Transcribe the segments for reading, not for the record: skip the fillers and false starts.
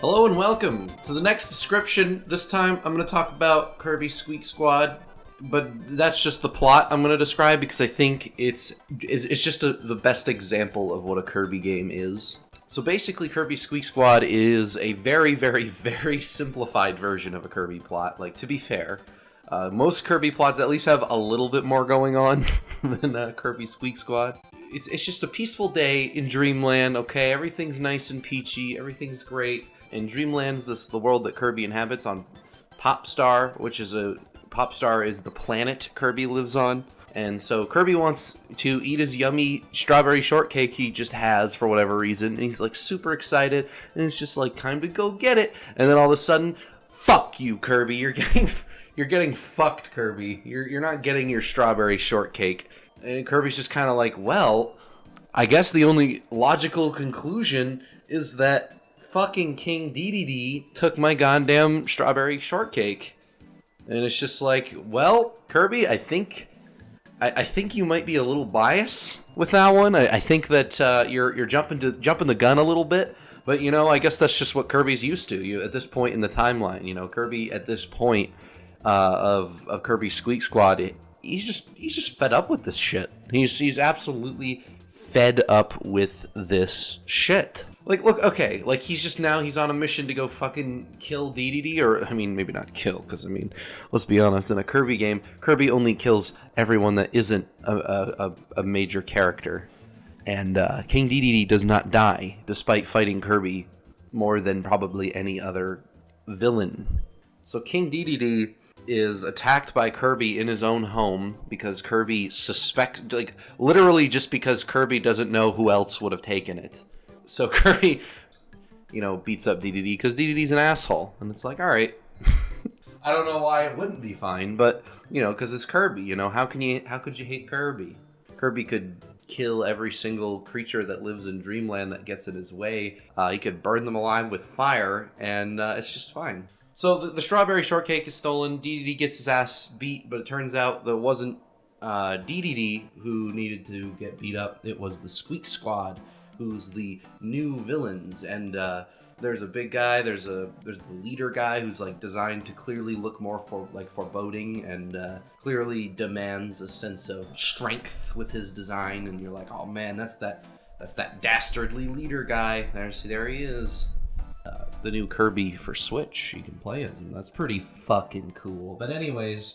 Hello and welcome to the next description. This time I'm going to talk about Kirby Squeak Squad, but that's just the plot I'm going to describe because I think it's just the best example of what a Kirby game is. So basically Kirby Squeak Squad is a very, very, very simplified version of a Kirby plot. Like, to be fair, most Kirby plots at least have a little bit more going on than Kirby Squeak Squad. It's just a peaceful day in Dreamland, okay? Everything's nice and peachy, everything's great. In Dreamland's the world that Kirby inhabits on Popstar, which is Popstar is the planet Kirby lives on. And so Kirby wants to eat his yummy strawberry shortcake he just has for whatever reason. And he's like super excited, and it's just like time to go get it. And then all of a sudden, fuck you, Kirby. You're getting fucked, Kirby. You're not getting your strawberry shortcake. And Kirby's just kind of like, well, I guess the only logical conclusion is that fucking King DDD took my goddamn strawberry shortcake. And it's just like, well, Kirby, I think you might be a little biased with that one. I think that you're jumping the gun a little bit. But, you know, I guess that's just what Kirby's used to. At this point in the timeline, you know, Kirby at this point of Kirby Squeak Squad, he's just fed up with this shit. He's absolutely fed up with this shit. Like, look, okay, like, he's on a mission to go fucking kill DDD, or, I mean, maybe not kill, because, I mean, let's be honest, in a Kirby game, Kirby only kills everyone that isn't a major character. And King DDD does not die, despite fighting Kirby more than probably any other villain. So King DDD is attacked by Kirby in his own home because Kirby literally just because Kirby doesn't know who else would have taken it. So Kirby, you know, beats up DDD because DDD's an asshole. And it's like, alright. I don't know why it wouldn't be fine, but, you know, because it's Kirby, you know, how could you hate Kirby? Kirby could kill every single creature that lives in Dreamland that gets in his way. He could burn them alive with fire, and it's just fine. So the strawberry shortcake is stolen, DDD gets his ass beat, but it turns out that it wasn't DDD who needed to get beat up, it was the Squeak Squad, who's the new villains. And there's a big guy, there's the leader guy who's like designed to clearly look more foreboding and clearly demands a sense of strength with his design, and you're like, oh man, that's that dastardly leader guy. There he is. The new Kirby for Switch, you can play as him. That's pretty fucking cool. But anyways,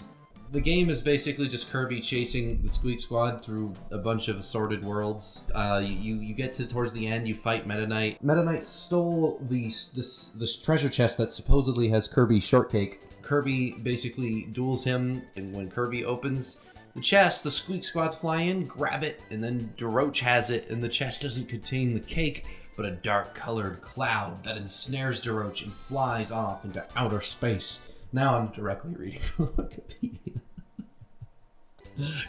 the game is basically just Kirby chasing the Squeak Squad through a bunch of assorted worlds. You get towards the end, you fight Meta Knight. Meta Knight stole this treasure chest that supposedly has Kirby's shortcake. Kirby basically duels him, and when Kirby opens the chest, the Squeak Squads fly in, grab it, and then DeRoach has it, and the chest doesn't contain the cake, but a dark-colored cloud that ensnares DeRoach and flies off into outer space. Now I'm directly reading from Wikipedia.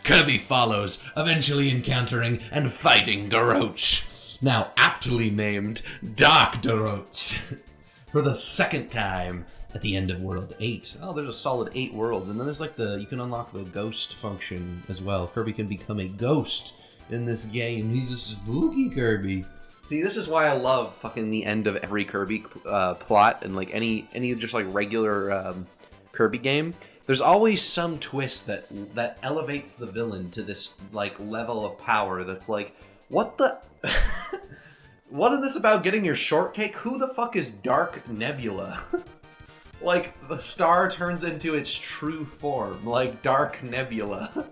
Kirby follows, eventually encountering and fighting DeRoach, now aptly named Dark DeRoach, for the second time at the end of World 8. Oh, there's a solid 8 worlds, and then there's like you can unlock the ghost function as well. Kirby can become a ghost in this game. He's a spooky Kirby. See, this is why I love fucking the end of every Kirby plot, and like any just like regular Kirby game. There's always some twist that elevates the villain to this like level of power that's like, what the? Wasn't this about getting your shortcake? Who the fuck is Dark Nebula? Like, the star turns into its true form, like Dark Nebula.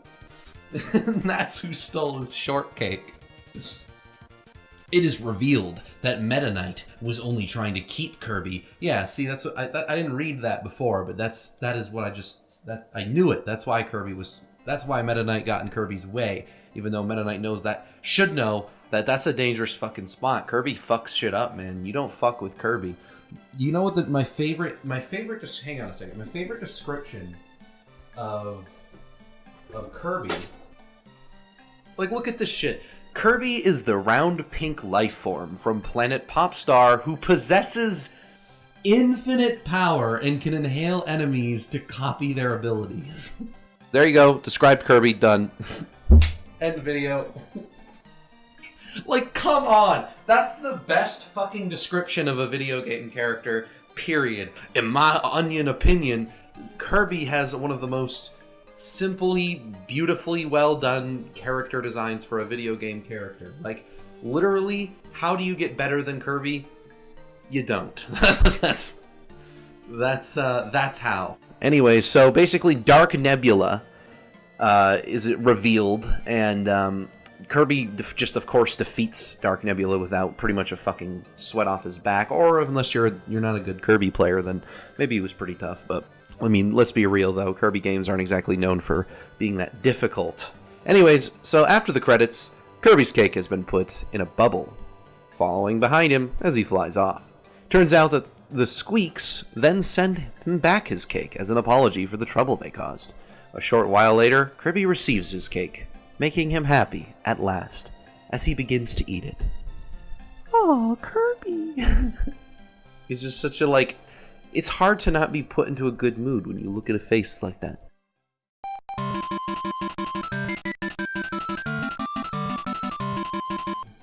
And that's who stole his shortcake. It is revealed that Meta Knight was only trying to keep Kirby. Yeah, see, that's what I didn't read that before, but that is what I knew it. That's why Meta Knight got in Kirby's way, even though Meta Knight should know that that's a dangerous fucking spot. Kirby fucks shit up, man. You don't fuck with Kirby. You know what my favorite just hang on a second. My favorite description of Kirby. Like, look at this shit. Kirby is the round pink life form from planet Popstar who possesses infinite power and can inhale enemies to copy their abilities. There you go. Described Kirby. Done. End video. Like, come on. That's the best fucking description of a video game character, period. In my onion opinion, Kirby has one of the most simply, beautifully well done character designs for a video game character. Like, literally, how do you get better than Kirby? You don't. That's how. Anyway, so basically Dark Nebula is revealed, and Kirby just, of course, defeats Dark Nebula without pretty much a fucking sweat off his back, or unless you're not a good Kirby player, then maybe he was pretty tough, but I mean, let's be real, though. Kirby games aren't exactly known for being that difficult. Anyways, so after the credits, Kirby's cake has been put in a bubble, following behind him as he flies off. Turns out that the Squeaks then send him back his cake as an apology for the trouble they caused. A short while later, Kirby receives his cake, making him happy at last as he begins to eat it. Oh, Kirby! He's just such a, like... It's hard to not be put into a good mood when you look at a face like that.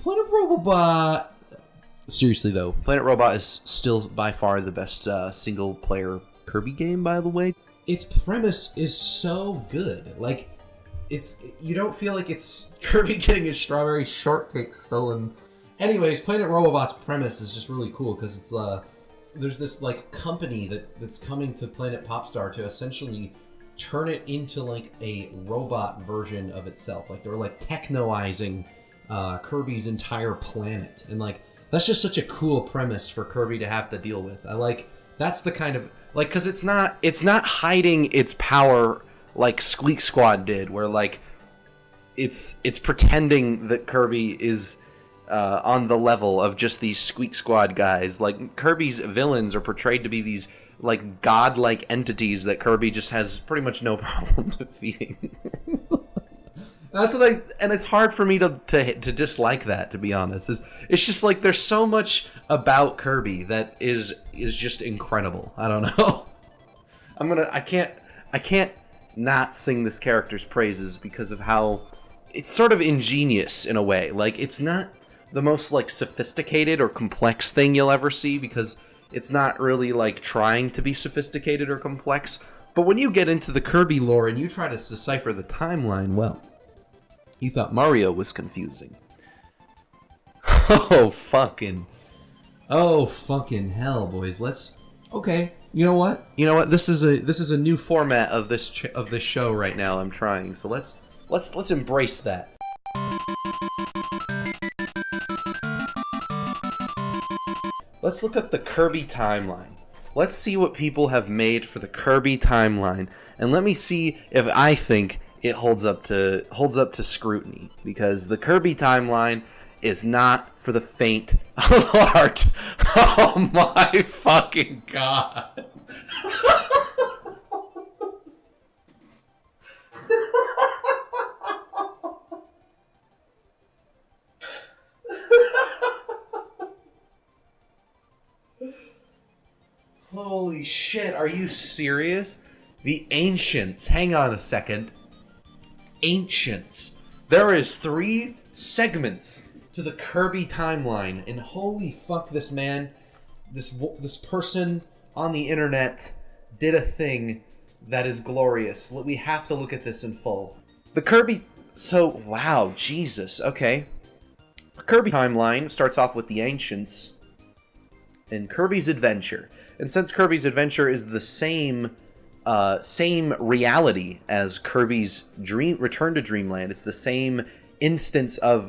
Planet Robobot... Seriously, though, Planet Robot is still by far the best single-player Kirby game, by the way. Its premise is so good. Like, you don't feel like it's Kirby getting his strawberry shortcake stolen. Anyways, Planet Robobot's premise is just really cool, because it's, there's this, like, company that's coming to Planet Popstar to essentially turn it into, like, a robot version of itself. Like, they're, like, technoizing Kirby's entire planet. And, like, that's just such a cool premise for Kirby to have to deal with. That's the kind of, like, because it's not hiding its power like Squeak Squad did, where, like, it's pretending that Kirby is on the level of just these Squeak Squad guys. Like, Kirby's villains are portrayed to be these, like, godlike entities that Kirby just has pretty much no problem defeating. That's what and it's hard for me to dislike that, to be honest. It's just like there's so much about Kirby that is just incredible. I don't know. I can't not sing this character's praises because of how it's sort of ingenious in a way. Like, it's not the most, like, sophisticated or complex thing you'll ever see, because it's not really, like, trying to be sophisticated or complex. But when you get into the Kirby lore and you try to decipher the timeline, well, you thought Mario was confusing. Oh fucking hell, boys. Okay. You know what? This is a new format of this show right now. I'm trying. So let's embrace that. Let's look at the Kirby timeline. Let's see what people have made for the Kirby timeline, and let me see if I think it holds up to scrutiny, because the Kirby timeline is not for the faint of heart. Oh my fucking god. Holy shit, are you serious? The Ancients. Hang on a second. Ancients. There is 3 segments to the Kirby timeline, and holy fuck, this man, this person on the internet did a thing that is glorious. We have to look at this in full. The Kirby, so wow, Jesus, okay. The Kirby timeline starts off with the Ancients and Kirby's Adventure, and since Kirby's Adventure is the same reality as Kirby's Return to Dreamland. It's the same instance of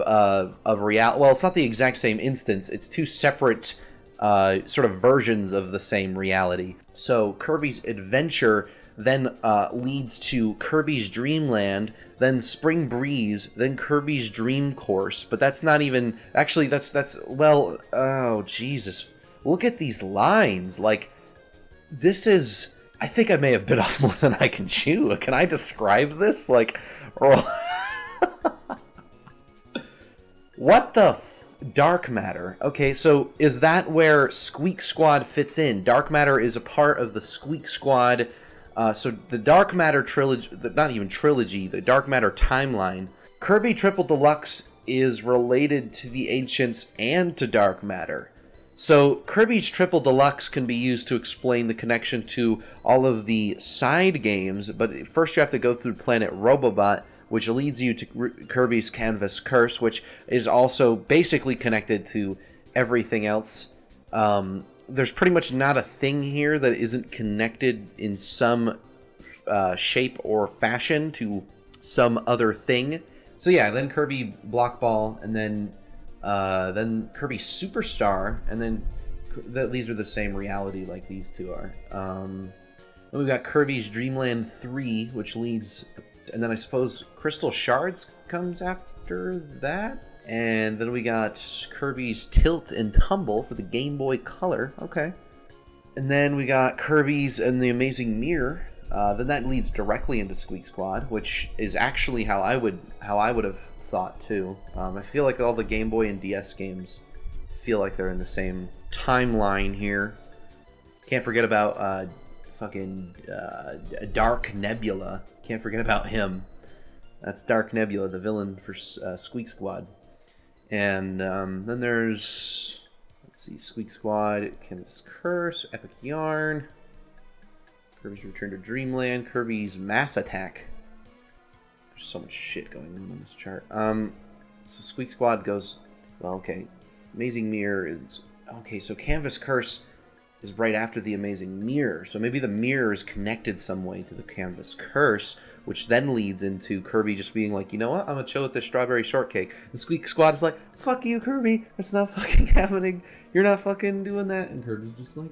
reality. Well, it's not the exact same instance. It's 2 separate sort of versions of the same reality. So Kirby's Adventure then leads to Kirby's Dreamland, then Spring Breeze, then Kirby's Dream Course. But that's not even... Actually, that's well... Oh, Jesus. Look at these lines. Like, this is... I think I may have bit off more than I can chew. Can I describe this? Like, what the Dark Matter? Okay, so is that where Squeak Squad fits in? Dark Matter is a part of the Squeak Squad. So the Dark Matter trilogy, not even trilogy, the Dark Matter timeline. Kirby Triple Deluxe is related to the Ancients and to dark matter. So Kirby's Triple Deluxe can be used to explain the connection to all of the side games, but first you have to go through Planet Robobot, which leads you to Kirby's Canvas Curse, which is also basically connected to everything else. There's pretty much not a thing here that isn't connected in some shape or fashion to some other thing. So yeah, then Kirby Block Ball, and then Kirby Superstar, and then these are the same reality like these two are. Then we've got Kirby's Dreamland 3, which leads, and then I suppose Crystal Shards comes after that. And then we got Kirby's Tilt and Tumble for the Game Boy Color. Okay. And then we got Kirby's and the Amazing Mirror. Then that leads directly into Squeak Squad, which is actually how I would have thought too. I feel like all the Game Boy and DS games feel like they're in the same timeline here. Can't forget about Dark Nebula. Can't forget about him. That's Dark Nebula, the villain for Squeak Squad. And then there's, let's see, Squeak Squad, Canvas Curse, Epic Yarn, Kirby's Return to Dreamland, Kirby's Mass Attack. There's so much shit going on this chart. So Squeak Squad goes, well, okay. Amazing Mirror is, okay, so Canvas Curse is right after the Amazing Mirror. So maybe the mirror is connected some way to the Canvas Curse, which then leads into Kirby just being like, you know what, I'm gonna chill with this strawberry shortcake. And Squeak Squad is like, fuck you, Kirby, that's not fucking happening. You're not fucking doing that. And Kirby's just like,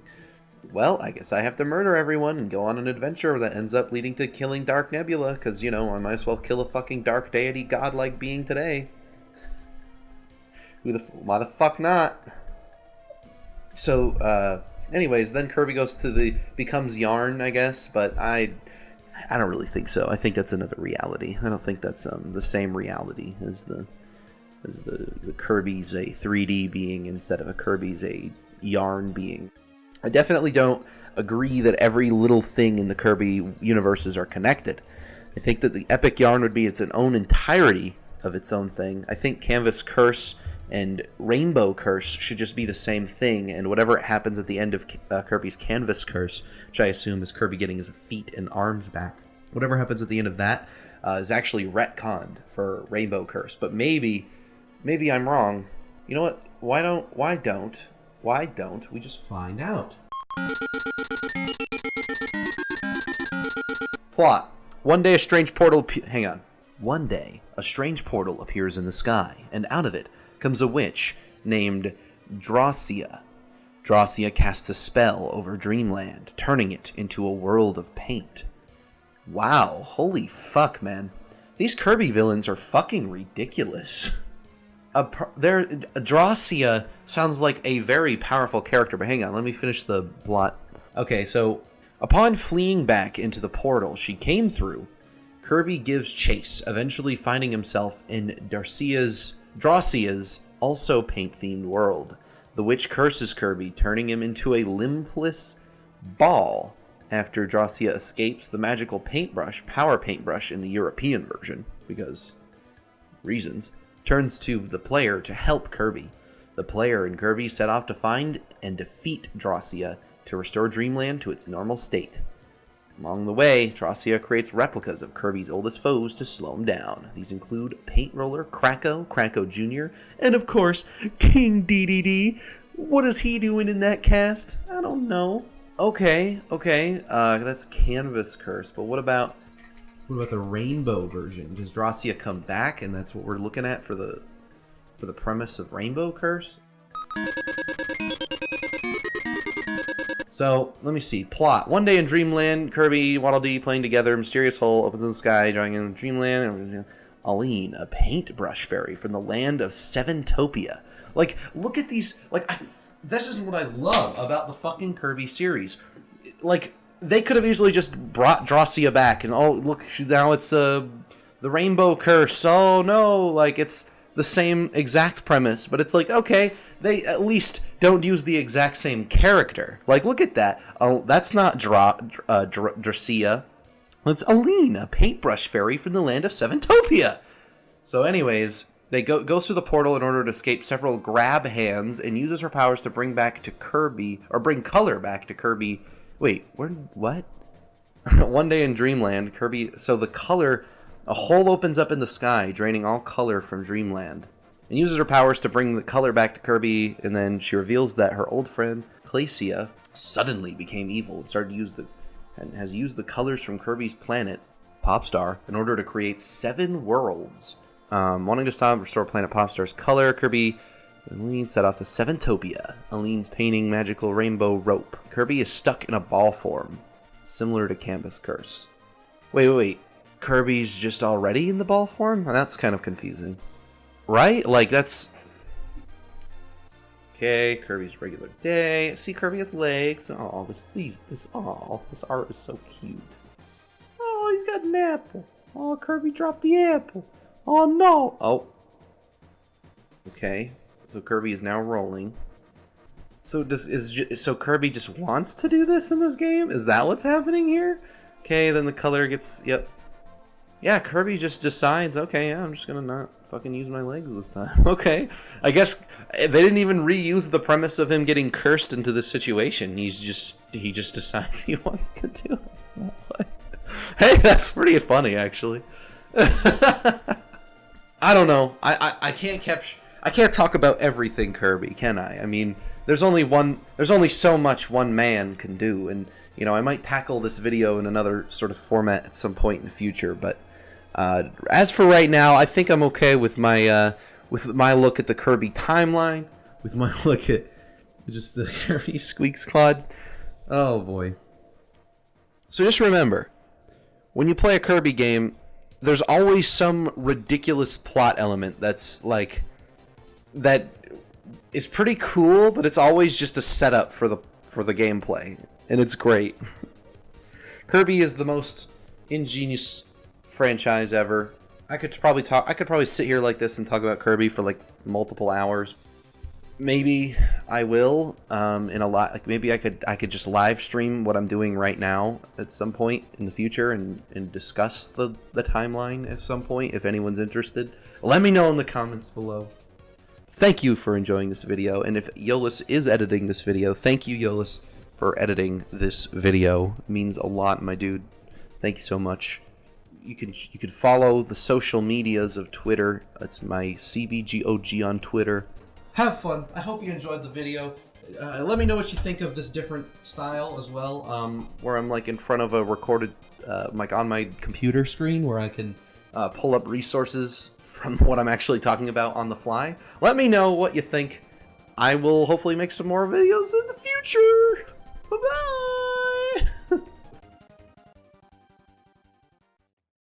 well, I guess I have to murder everyone and go on an adventure that ends up leading to killing Dark Nebula, because, you know, I might as well kill a fucking dark deity godlike being today. Why the fuck not? So, anyways, then Kirby goes to becomes Yarn, I guess, but I don't really think so. I think that's another reality. I don't think that's the same reality as the Kirby's a 3D being instead of a Kirby's a Yarn being. I definitely don't agree that every little thing in the Kirby universes are connected. I think that the Epic Yarn would be its own entirety of its own thing. I think Canvas Curse and Rainbow Curse should just be the same thing, and whatever happens at the end of Kirby's Canvas Curse, which I assume is Kirby getting his feet and arms back, whatever happens at the end of that is actually retconned for Rainbow Curse. But maybe I'm wrong. You know what? Why don't we just find out? Plot. One day a strange portal appears in the sky, and out of it comes a witch named Drossia. Drossia casts a spell over Dreamland, turning it into a world of paint. Wow, holy fuck, man. These Kirby villains are fucking ridiculous. Drossia sounds like a very powerful character, but hang on, let me finish the plot. Okay, so upon fleeing back into the portal she came through, Kirby gives chase, eventually finding himself in Drossia's also paint-themed world. The witch curses Kirby, turning him into a limbless ball after Drossia escapes the magical power paintbrush in the European version, because reasons, turns to the player to help Kirby. The player and Kirby set off to find and defeat Drossia to restore Dreamland to its normal state. Along the way, Drossia creates replicas of Kirby's oldest foes to slow him down. These include Paint Roller, Kracko Jr., and of course, King DDD. What is he doing in that cast? I don't know. Okay, that's Canvas Curse, but what about the Rainbow version? Does Drossia come back, and that's what we're looking at for the premise of Rainbow Curse? So, let me see. Plot. One day in Dreamland, Kirby, Waddle Dee playing together. Mysterious hole opens in the sky, drawing in Dreamland. Aline, a paintbrush fairy from the land of Seventopia. Like, look at these. Like, this is what I love about the fucking Kirby series. Like, they could have easily just brought Drossia back, and oh, look, now it's the Rainbow Curse. Oh no, like, it's the same exact premise, but it's like, okay, they at least don't use the exact same character. Like, look at that. Oh, that's not Drossia. It's Aline, a paintbrush fairy from the land of Seventopia. So anyways, They goes through the portal in order to escape several grab hands and uses her powers to bring color back to Kirby. Wait, what? One day in Dreamland, Kirby... So the color... A hole opens up in the sky, draining all color from Dreamland. And uses her powers to bring the color back to Kirby, and then she reveals that her old friend, Glacia, suddenly became evil and has used the colors from Kirby's planet, Popstar, in order to create 7 worlds. Wanting to stop and restore Planet Popstar's color, Kirby and Aline set off to Seventopia. Aline's painting magical rainbow rope. Kirby is stuck in a ball form, similar to Campus Curse. Wait. Kirby's just already in the ball form? That's kind of confusing. Right? Like, that's... Okay, Kirby's regular day. See, Kirby has legs. Oh, this art is so cute. Oh, he's got an apple. Oh, Kirby dropped the apple. Oh, no. Oh. Okay. So Kirby is now rolling. So so Kirby just wants to do this in this game? Is that what's happening here? Okay, then the color gets... Yep. Yeah, Kirby just decides, okay, yeah, I'm just gonna not fucking use my legs this time. Okay. I guess they didn't even reuse the premise of him getting cursed into this situation. He just decides he wants to do it. Hey, that's pretty funny, actually. I don't know. I can't talk about everything Kirby, can I? I mean, there's only so much one man can do, and you know, I might tackle this video in another sort of format at some point in the future, but as for right now, I think I'm okay with my look at the Kirby timeline, with my look at just the Kirby Squeak Squad. Oh boy. So just remember, when you play a Kirby game, there's always some ridiculous plot element that's like that is pretty cool, but it's always just a setup for the gameplay, and it's great. Kirby is the most ingenious franchise ever. I could probably sit here like this and talk about Kirby for like multiple hours. Maybe I will in a lot. Like maybe I could just live stream what I'm doing right now at some point in the future and discuss the timeline at some point if anyone's interested. Let me know in the comments below. Thank you for enjoying this video, and if YOLLIS is editing this video, thank you YOLLIS for editing this video. It means a lot, my dude. Thank you so much. You can follow the social medias of Twitter. It's my CBGog on Twitter. Have fun. I hope you enjoyed the video. Let me know what you think of this different style as well, where I'm like in front of a recorded, like on my computer screen, where I can pull up resources from what I'm actually talking about on the fly. Let me know what you think. I will hopefully make some more videos in the future. Bye-bye!